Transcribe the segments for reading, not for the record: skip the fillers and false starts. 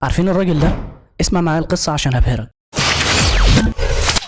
عارفين الراجل ده؟ اسمع معايا القصة عشان هبهرك.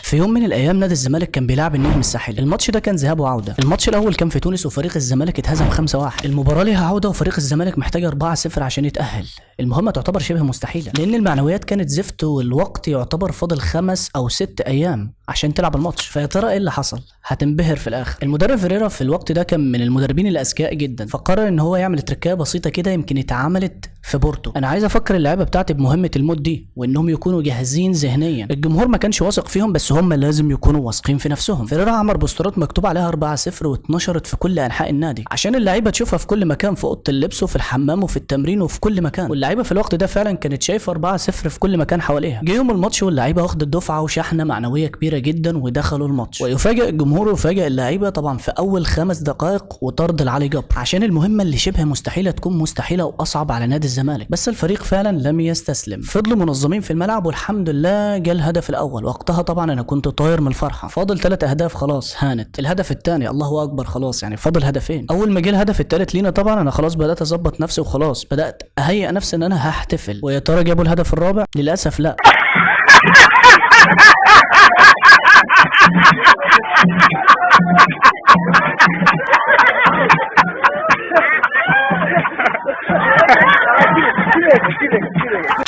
في يوم من الايام نادي الزمالك كان بيلعب النجم الساحلي. الماتش ده كان ذهاب وعوده. الماتش الاول كان في تونس وفريق الزمالك اتهزم 5-1. المباراه ليها عوده وفريق الزمالك محتاج 4-0 عشان يتاهل. المهمه تعتبر شبه مستحيله لان المعنويات كانت زفت والوقت يعتبر فاضل 5 أو 6 ايام عشان تلعب الماتش. فيا ترى ايه اللي حصل؟ هتنبهر في الاخر. المدرب فيريرا في الوقت ده كان من المدربين الاذكياء جدا، فقرر ان هو يعمل تركايه بسيطه كده يمكن اتعملت في بورتو. انا عايز افكر اللعيبه بتاعتي بمهمه الموت دي وانهم يكونوا جاهزين ذهنيا. الجمهور ما كانش واثق فيهم بس هم لازم يكونوا واثقين في نفسهم. فيريرا عمل بوسترات مكتوب عليها 4-0 واتنشرت في كل انحاء النادي عشان اللعيبه تشوفها في كل مكان، في اوضه اللبس وفي الحمام وفي التمرين وفي كل مكان. واللعيبه في الوقت ده فعلا كانت شايفه 4-0 في كل مكان حواليها. جه يوم الماتش واللعيبه واخده دفعه وشحنه معنويه كبيره جدا ودخلوا الماتش. ويفاجئ الجمهور ويفاجئ اللعيبه طبعا في اول 5 دقائق وطرد لعلي جبر عشان المهمه اللي شبه مستحيله تكون مستحيله واصعب على نادي الزمالك. بس الفريق فعلا لم يستسلم، فضلوا منظمين في الملعب والحمد لله جه الهدف الاول. وقتها طبعا انا كنت طاير من الفرحه. فاضل 3 اهداف خلاص هانت. الهدف الثاني الله اكبر خلاص، يعني فاضل هدفين. اول ما جه الهدف الثالث لينا طبعا انا خلاص بدات اظبط نفسي وخلاص بدات اهيئ نفسي ان انا هحتفل. ويا ترى جابوا الهدف الرابع؟ للاسف لا.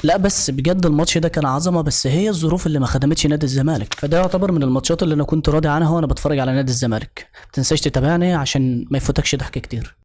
لا بس بجد الماتش ده كان عظمه، بس هي الظروف اللي ما خدمتش نادي الزمالك. فده يعتبر من الماتشات اللي انا كنت راضي عنها وانا بتفرج على نادي الزمالك. متنساش تتابعني عشان ما يفوتكش ضحك كتير.